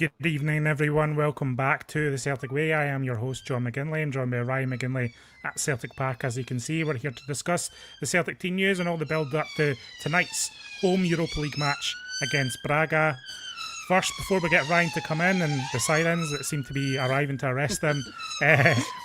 Good evening, everyone. Welcome back to the Celtic Way. I am your host, John McGinley, and joined by Ryan McGinley at Celtic Park. As you can see, we're here to discuss the Celtic team news and all the build up to tonight's home Europa League match against Braga. First, before we get Ryan to come in and the sirens that seem to be arriving to arrest him,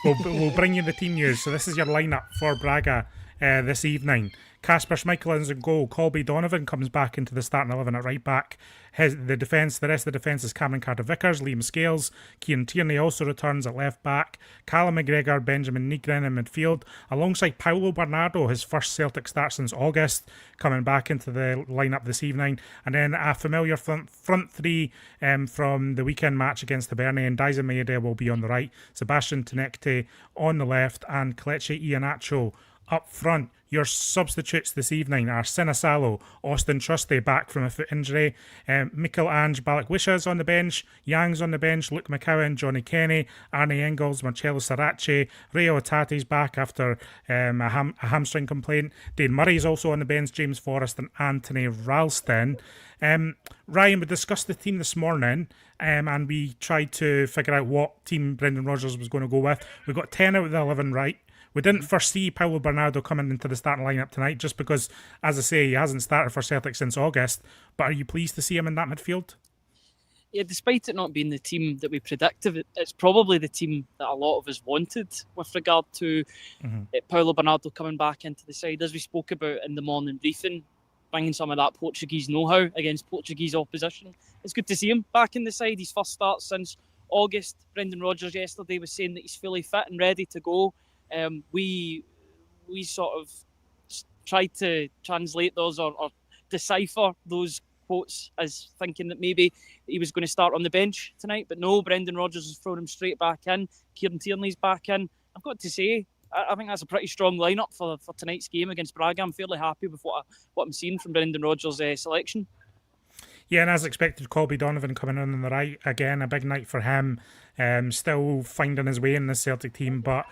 we'll bring you the team news. So this is your lineup for Braga this evening. Kasper Schmeichel's in goal. Colby Donovan comes back into the starting 11 at right back. The rest of the defence is Cameron Carter-Vickers, Liam Scales. Kieran Tierney also returns at left back. Callum McGregor, Benjamin Nygren in midfield, alongside Paulo Bernardo, his first Celtic start since August, coming back into the lineup this evening. And then a familiar front three from the weekend match against Hibernian, and Daizen Maeda will be on the right, Sebastian Tenekte on the left, and Kelechi Iheanacho up front. Your substitutes this evening are Sinisalo, Austin Trusty back from a foot injury, Mickel-Ange Balak-Wisha's on the bench, Yang's on the bench, Luke McCowan, Johnny Kenny, Arne Engels, Marcello Sarace, Rio Otati's back after a hamstring complaint, Dane Murray's also on the bench, James Forrest and Anthony Ralston. Ryan, we discussed the team this morning and we tried to figure out what team Brendan Rodgers was going to go with. We got 10 out of the 11 right. We didn't foresee Paulo Bernardo coming into the starting lineup tonight just because, as I say, he hasn't started for Celtic since August. But are you pleased to see him in that midfield? Yeah, despite it not being the team that we predicted, it's probably the team that a lot of us wanted with regard to Paulo Bernardo coming back into the side. As we spoke about in the morning briefing, bringing some of that Portuguese know-how against Portuguese opposition. It's good to see him back in the side. His first start since August. Brendan Rodgers yesterday was saying that he's fully fit and ready to go. We sort of tried to translate those or decipher those quotes as thinking that maybe he was going to start on the bench tonight, but no, Brendan Rodgers has thrown him straight back in. Kieran Tierney's back in. I've got to say, I think that's a pretty strong lineup for tonight's game against Braga. I'm fairly happy with what I'm seeing from Brendan Rodgers' selection. Yeah, and as expected, Colby Donovan coming in on the right. Again, a big night for him. Still finding his way in the Celtic team, but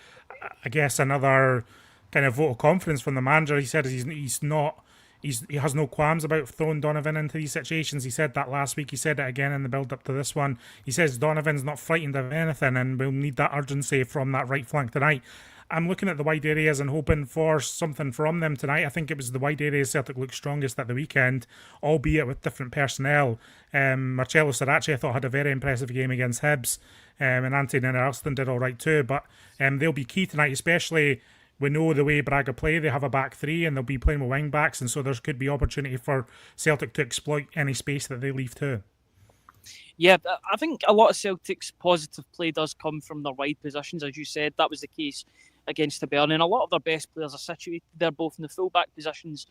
I guess another kind of vote of confidence from the manager. He said he has no qualms about throwing Donovan into these situations. He said that last week. He said it again in the build-up to this one. He says Donovan's not frightened of anything and we'll need that urgency from that right flank tonight. I'm looking at the wide areas and hoping for something from them tonight. I think it was the wide areas Celtic looked strongest at the weekend, albeit with different personnel. Marcello Sarace, I thought, had a very impressive game against Hibs, and Anthony Ralston did all right too. But they'll be key tonight, especially we know the way Braga play. They have a back three and they'll be playing with wing backs, and so there could be opportunity for Celtic to exploit any space that they leave too. Yeah, I think a lot of Celtic's positive play does come from their wide positions, as you said. That was the case against Hibernian. A lot of their best players are situated there, both in the full-back positions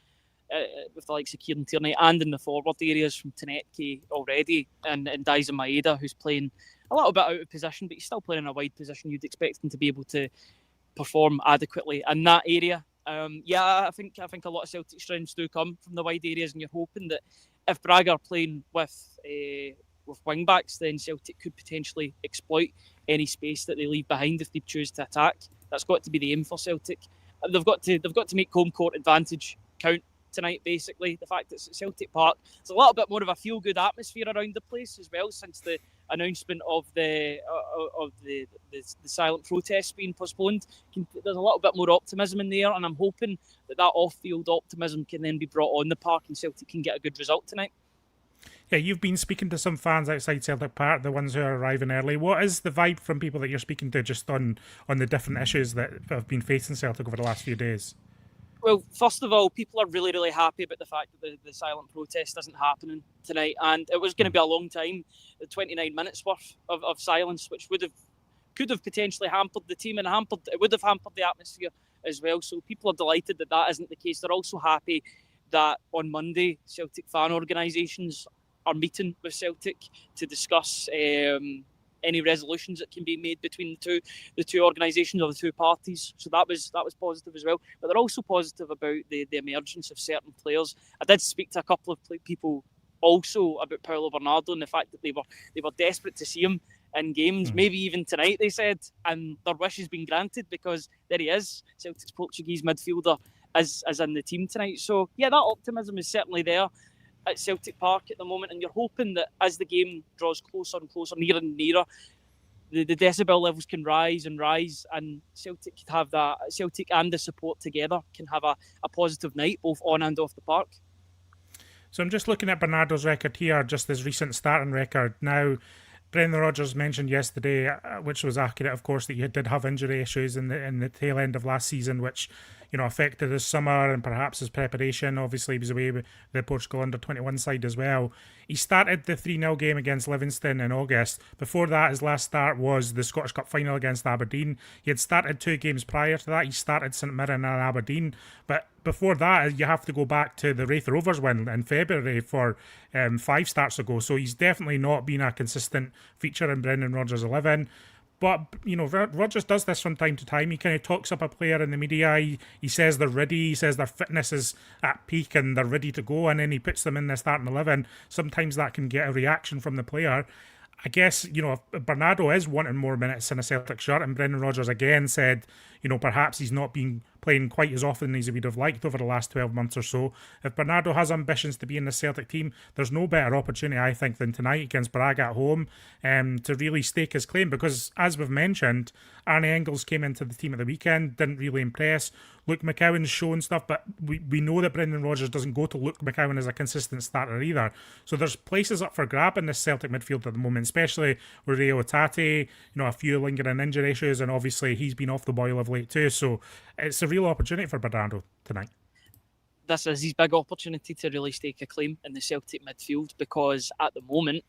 with the likes of Kieran Tierney and in the forward areas from Tenetke already, and Daizen Maeda, who's playing a little bit out of position, but he's still playing in a wide position. You'd expect him to be able to perform adequately in that area. I think a lot of Celtic strengths do come from the wide areas, and you're hoping that if Braga are playing with wing backs, then Celtic could potentially exploit any space that they leave behind if they choose to attack. That's got to be the aim for Celtic. They've got to make home court advantage count tonight. Basically, the fact that it's at Celtic Park, there's a little bit more of a feel-good atmosphere around the place as well since the announcement of the silent protest being postponed. There's a little bit more optimism in there, and I'm hoping that off-field optimism can then be brought on the park and Celtic can get a good result tonight. Yeah, you've been speaking to some fans outside Celtic Park, the ones who are arriving early. What is the vibe from people that you're speaking to just on the different issues that have been facing Celtic over the last few days? Well, first of all, people are really, really happy about the fact that the silent protest isn't happening tonight. And it was going to be a long time, 29 minutes worth of silence, which could have potentially hampered the team and it would have hampered the atmosphere as well. So people are delighted that isn't the case. They're also happy that on Monday, Celtic fan organisations are meeting with Celtic to discuss any resolutions that can be made between the two organisations or the two parties. So that was positive as well. But they're also positive about the emergence of certain players. I did speak to a couple of people also about Paulo Bernardo and the fact that they were desperate to see him in games, maybe even tonight, they said, and their wish has been granted because there he is, Celtic's Portuguese midfielder, as in the team tonight. So yeah, that optimism is certainly there. at Celtic Park at the moment, and you're hoping that as the game draws closer and closer, nearer and nearer, the decibel levels can rise and rise, and Celtic could have that. Celtic and the support together can have a positive night, both on and off the park. So I'm just looking at Bernardo's record here, just his recent starting record. Now, Brendan Rodgers mentioned yesterday, which was accurate, of course, that he did have injury issues in the tail end of last season, which affected his summer and perhaps his preparation. Obviously, he was away with the Portugal under-21 side as well. He started the 3-0 game against Livingston in August. Before that, his last start was the Scottish Cup final against Aberdeen. He had started 2 games prior to that. He started St Mirren and Aberdeen. But before that, you have to go back to the Wraith Rovers win in February for 5 starts ago. So he's definitely not been a consistent feature in Brendan Rodgers' 11. But, Rodgers does this from time to time. He kind of talks up a player in the media. He says they're ready. He says their fitness is at peak and they're ready to go. And then he puts them in the starting 11. Sometimes that can get a reaction from the player. I guess, if Bernardo is wanting more minutes in a Celtic shirt, and Brendan Rodgers again said, perhaps he's not been playing quite as often as he would have liked over the last 12 months or so. If Bernardo has ambitions to be in the Celtic team, there's no better opportunity, I think, than tonight against Braga at home to really stake his claim. Because, as we've mentioned, Arne Engels came into the team at the weekend, didn't really impress. Luke McCowan's shown stuff, but we know that Brendan Rodgers doesn't go to Luke McCowan as a consistent starter either. So there's places up for grab in this Celtic midfield at the moment, especially with Rio Hatate, a few lingering injury issues, and obviously he's been off the boil of late too. So it's a real opportunity for Bernardo tonight. This is his big opportunity to really stake a claim in the Celtic midfield, because at the moment,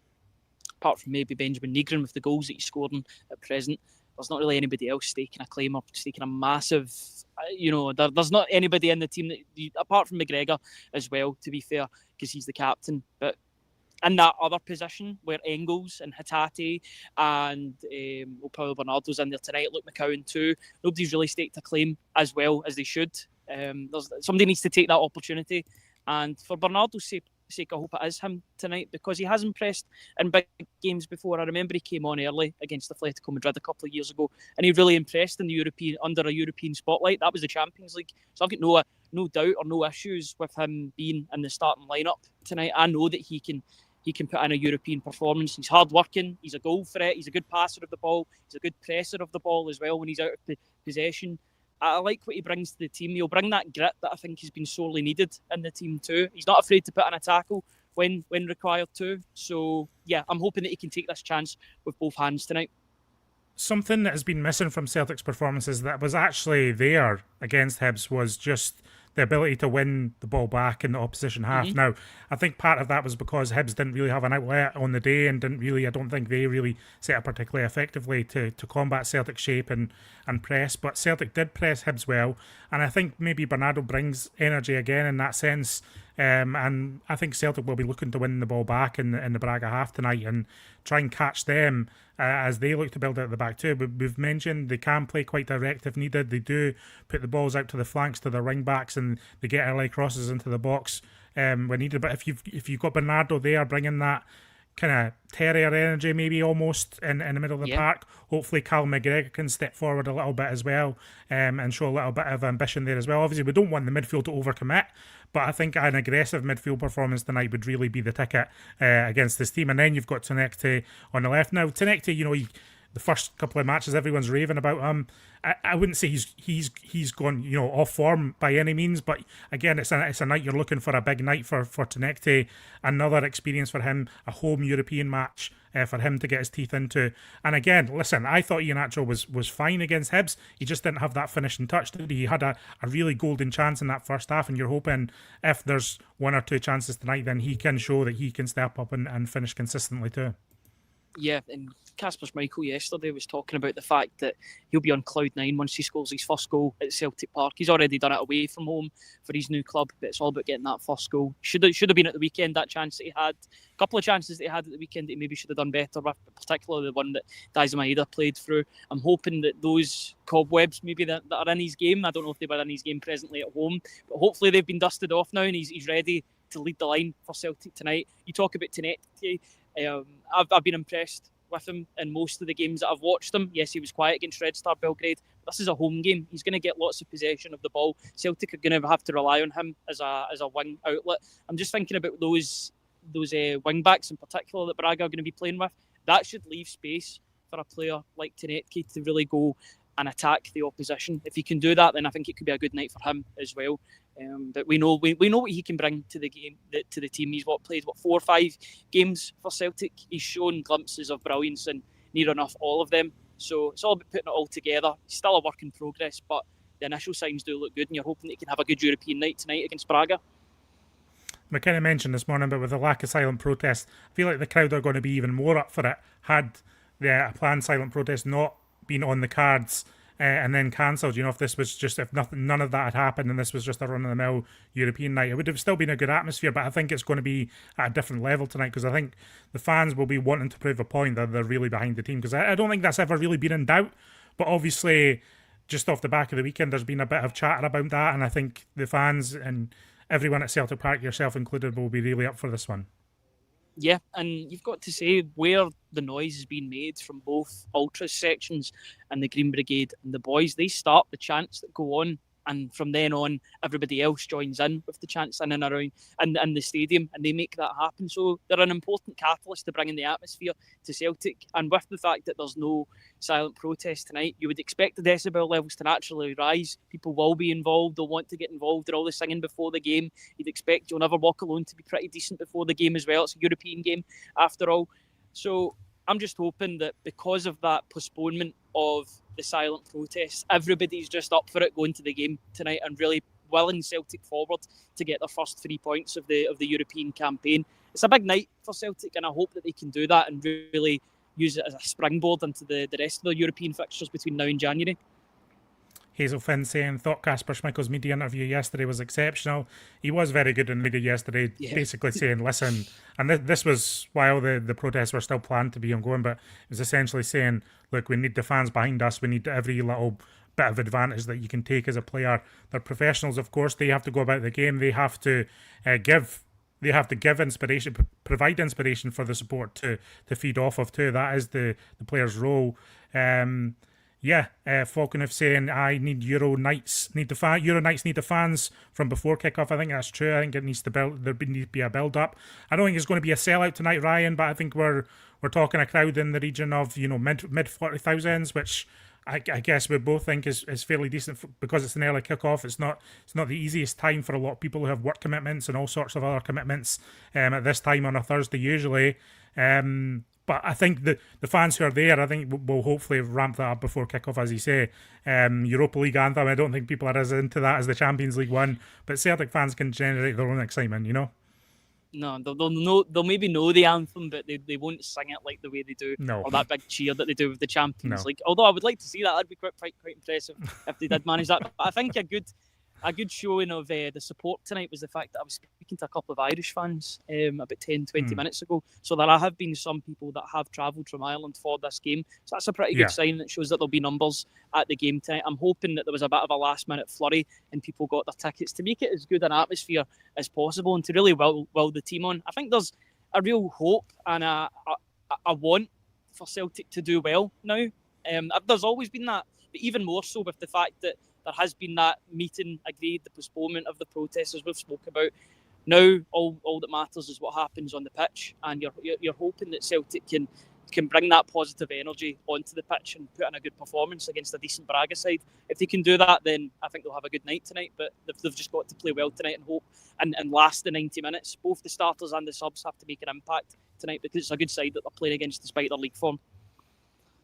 apart from maybe Benjamin Negron with the goals that he's scoring at present, there's not really anybody else staking a claim or staking a massive, there's not anybody in the team that, apart from McGregor as well, to be fair, because he's the captain. But in that other position where Engels and Hatate and Paulo Bernardo's in there tonight, Luke McCowan too, nobody's really staked a claim as well as they should. Somebody needs to take that opportunity. And for Bernardo's sake, I hope it is him tonight, because he has impressed in big games before. I remember he came on early against Atletico Madrid a couple of years ago, and he really impressed in the under a European spotlight. That was the Champions League. So I've got no doubt or no issues with him being in the starting lineup tonight. I know that he can put in a European performance. He's hard working. He's a goal threat. He's a good passer of the ball. He's a good presser of the ball as well when he's out of possession. I like what he brings to the team. He'll bring that grit that I think has been sorely needed in the team too. He's not afraid to put in a tackle when required to. So, yeah, I'm hoping that he can take this chance with both hands tonight. Something that has been missing from Celtic's performances that was actually there against Hibs was just the ability to win the ball back in the opposition half. Mm-hmm. Now, I think part of that was because Hibs didn't really have an outlet on the day and I don't think they really set up particularly effectively to combat Celtic's shape and press. But Celtic did press Hibs well, and I think maybe Bernardo brings energy again in that sense. And I think Celtic will be looking to win the ball back in the Braga half tonight and try and catch them as they look to build out the back too. We've mentioned they can play quite direct if needed. They do put the balls out to the flanks to their wing backs, and they get early crosses into the box when needed. But if you've got Bernardo there bringing that kind of terrier energy maybe almost in the middle of the park, hopefully Cal McGregor can step forward a little bit as well and show a little bit of ambition there as well. Obviously we don't want the midfield to overcommit, but I think an aggressive midfield performance tonight would really be the ticket against this team. And then you've got Tenekte on the left. Now Tenekte, the first couple of matches everyone's raving about him. I wouldn't say he's gone off form by any means, but again it's a night you're looking for, a big night for Tenekte, another experience for him, a home European match for him to get his teeth into. And again, listen, I thought Iheanacho was fine against Hibs. He just didn't have that finishing touch, did he? He had a really golden chance in that first half, and you're hoping if there's one or two chances tonight, then he can show that he can step up and finish consistently too. Yeah, and Kasper Schmeichel yesterday was talking about the fact that he'll be on cloud nine once he scores his first goal at Celtic Park. He's already done it away from home for his new club, but it's all about getting that first goal. Should have been at the weekend, that chance that he had. A couple of chances that he had at the weekend that he maybe should have done better with, particularly the one that Daizen Maeda played through. I'm hoping that those cobwebs maybe that are in his game, I don't know if they were in his game presently at home, but hopefully they've been dusted off now and he's ready to lead the line for Celtic tonight. You talk about Tenekte. I've been impressed with him in most of the games that I've watched him. Yes, he was quiet against Red Star Belgrade. This is a home game. He's going to get lots of possession of the ball. Celtic are going to have to rely on him as a wing outlet. I'm just thinking about those wing backs in particular that Braga are going to be playing with. That should leave space for a player like Tenetke to really go and attack the opposition. If he can do that, then I think it could be a good night for him as well. But we know what he can bring to the game, to the team. He's played 4 or 5 games for Celtic. He's shown glimpses of brilliance in near enough all of them. So it's all about putting it all together. He's still a work in progress, but the initial signs do look good, and you're hoping that he can have a good European night tonight against Braga. We kind of mentioned this morning, but with the lack of silent protest, I feel like the crowd are going to be even more up for it had the planned silent protest not been on the cards and then cancelled. If this was just, none of that had happened and this was just a run-of-the-mill European night, it would have still been a good atmosphere, but I think it's going to be at a different level tonight because I think the fans will be wanting to prove a point that they're really behind the team, because I don't think that's ever really been in doubt, but obviously just off the back of the weekend there's been a bit of chatter about that, and I think the fans and everyone at Celtic Park, yourself included, will be really up for this one. Yeah, and you've got to say where the noise is being made from both Ultras sections and the Green Brigade and the boys, they start the chants that go on, and from then on everybody else joins in with the chants in and around in the stadium, and they make that happen. So they're an important catalyst to bringing the atmosphere to Celtic, and with the fact that there's no silent protest tonight, you would expect the decibel levels to naturally rise. People will be involved, they'll want to get involved in all the singing before the game. You'd expect You'll Never Walk Alone to be pretty decent before the game as well. It's a European game after all. So I'm just hoping that because of that postponement of the silent protest, everybody's just up for it going to the game tonight and really willing Celtic forward to get their first 3 points of the European campaign. It's a big night for Celtic, and I hope that they can do that and really use it as a springboard into the rest of the European fixtures between now and January. Hazel Finn saying, thought Kasper Schmeichel's media interview yesterday was exceptional. He was very good in media yesterday, basically saying, listen, and this was while the protests were still planned to be ongoing, but it was essentially saying, look, we need the fans behind us, we need every little bit of advantage that you can take as a player. They're professionals, of course, they have to go about the game, they have to give inspiration, provide inspiration for the support to feed off of too. That is the player's role. Falconeff saying, I need Euro nights. Euro nights need the fans from before kickoff. I think that's true. I think it needs to there needs to be a build up. I don't think it's going to be a sellout tonight, Ryan, but I think we're talking a crowd in the region of mid 40,000s, which I guess we both think is fairly decent because it's an early kickoff. It's not the easiest time for a lot of people who have work commitments and all sorts of other commitments at this time on a Thursday usually. But I think the fans who are there, I think will hopefully ramp that up before kickoff, as you say. Europa League anthem, I don't think people are as into that as the Champions League one, but Celtic fans can generate their own excitement, No, they'll maybe know the anthem, but they won't sing it like the way they do, or that big cheer that they do with the Champions League. Although I would like to see that, that'd be quite impressive if they did manage that. But I think a good showing of the support tonight was the fact that I was speaking to a couple of Irish fans about 10-20 minutes ago. So there have been some people that have travelled from Ireland for this game. So that's a pretty good sign that shows that there'll be numbers at the game tonight. I'm hoping that there was a bit of a last minute flurry and people got their tickets to make it as good an atmosphere as possible and to really will the team on. I think there's a real hope and a want for Celtic to do well now. There's always been that, but even more so with the fact that there has been that meeting agreed, the postponement of the protests, as we've spoke about. Now, all that matters is what happens on the pitch, and you're hoping that Celtic can bring that positive energy onto the pitch and put in a good performance against a decent Braga side. If they can do that, then I think they'll have a good night tonight. But they've just got to play well tonight and hope and last the 90 minutes. Both the starters and the subs have to make an impact tonight because it's a good side that they're playing against despite their league form.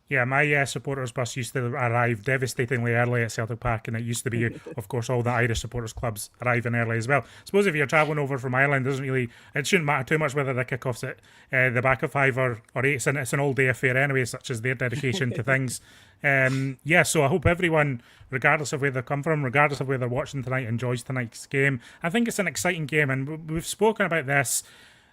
Yeah, my supporters bus used to arrive devastatingly early at Celtic Park, and it used to be, of course, all the Irish supporters clubs arriving early as well. I suppose if you're travelling over from Ireland, it shouldn't matter too much whether the kickoff's at the back of 5 or 8. It's an all-day affair anyway, such as their dedication to things. So I hope everyone, regardless of where they come from, regardless of where they're watching tonight, enjoys tonight's game. I think it's an exciting game, and we've spoken about this.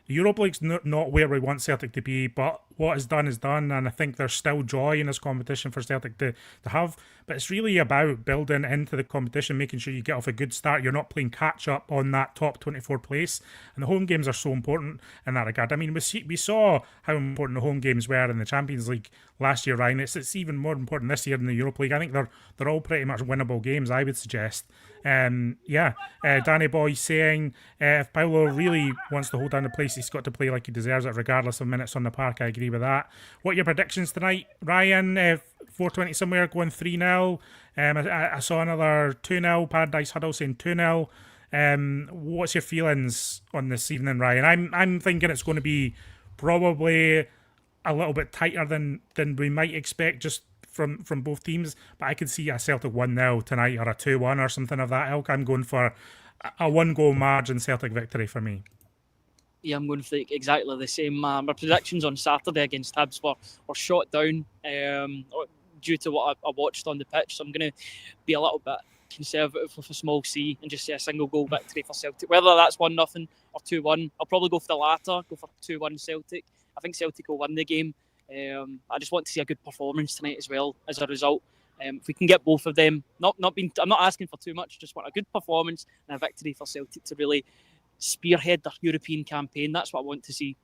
Europa League's not where we want Celtic to be, but what is done, and I think there's still joy in this competition for Celtic to have. But it's really about building into the competition, making sure you get off a good start. You're not playing catch up on that top 24 place, and the home games are so important in that regard. I mean, we saw how important the home games were in the Champions League last year, Ryan. It's even more important this year in the Europa League. I think they're all pretty much winnable games, I would suggest. Danny Boy saying if Paulo really wants to hold down the place, he's got to play like he deserves it, regardless of minutes on the park. I agree with that. What are your predictions tonight, Ryan? 420 somewhere, going 3-0. I saw another 2-0. Paradise Huddle saying 2-0. What's your feelings on this evening, Ryan? I'm thinking it's going to be probably a little bit tighter than we might expect, just from both teams, but I could see a Celtic 1-0 tonight or a 2-1 or something of that ilk. I'm going for a 1-goal margin Celtic victory for me. Yeah, I'm going for exactly the same. My predictions on Saturday against Hibs were shot down due to what I watched on the pitch, so I'm going to be a little bit conservative with a small C and just say a single goal victory for Celtic. Whether that's 1-0 or 2-1, I'll probably go for the latter, go for 2-1 Celtic. I think Celtic will win the game. I just want to see a good performance tonight as well as a result. If we can get both of them, I'm not asking for too much, just want a good performance and a victory for Celtic to really spearhead their European campaign. That's what I want to see.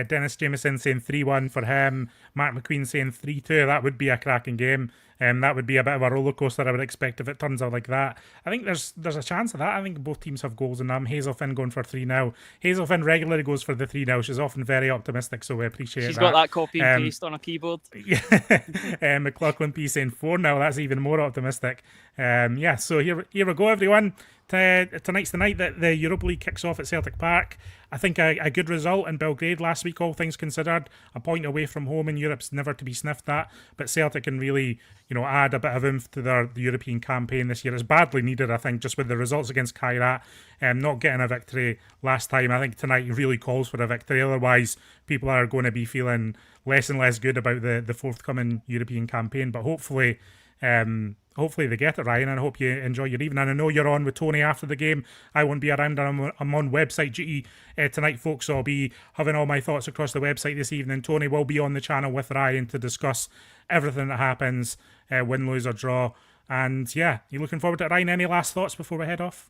Dennis Jameson saying 3-1 for him. Mark McQueen saying 3-2. That would be a cracking game. That would be a bit of a roller coaster, I would expect, if it turns out like that. I think there's a chance of that. I think both teams have goals in them. Hazel Finn going for 3-0. Hazel Finn regularly goes for the 3-0. She's often very optimistic, so we appreciate She's that. She's got that copy and paste on a keyboard. Yeah. McLaughlin P saying 4-0. That's even more optimistic. So here we go, everyone. Tonight's the night that the Europa League kicks off at Celtic Park. I think a good result in Belgrade last week, all things considered. A point away from home in Europe's never to be sniffed at, but Celtic can really, add a bit of oomph to the European campaign this year. It's badly needed, I think, just with the results against Kairat, not getting a victory last time. I think tonight really calls for a victory. Otherwise, people are going to be feeling less and less good about the forthcoming European campaign. But hopefully they get it, Ryan, and I hope you enjoy your evening. I know you're on with Tony after the game. I won't be around. I'm on website duty tonight, folks, so I'll be having all my thoughts across the website this evening. Tony will be on the channel with Ryan to discuss everything that happens, win, lose or draw. And yeah, you looking forward to it, Ryan? Any last thoughts before we head off?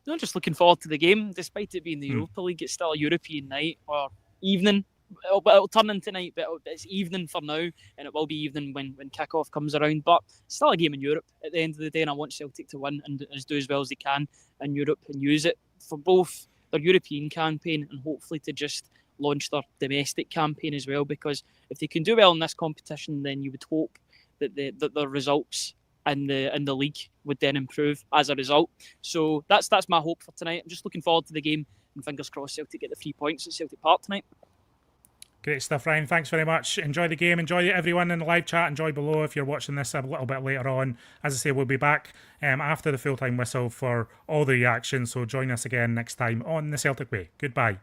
No, just looking forward to the game. Despite it being the Europa League, it's still a European night or evening. It'll turn into night, but it's evening for now, and it will be evening when kick-off comes around. But it's still a game in Europe at the end of the day, and I want Celtic to win and do as well as they can in Europe and use it for both their European campaign and hopefully to just launch their domestic campaign as well. Because if they can do well in this competition, then you would hope that the results in the league would then improve as a result. So that's my hope for tonight. I'm just looking forward to the game, and fingers crossed Celtic get the 3 points at Celtic Park tonight. Great stuff, Ryan. Thanks very much. Enjoy the game. Enjoy everyone in the live chat. Enjoy below if you're watching this a little bit later on. As I say, we'll be back after the full-time whistle for all the reactions. So join us again next time on The Celtic Way. Goodbye.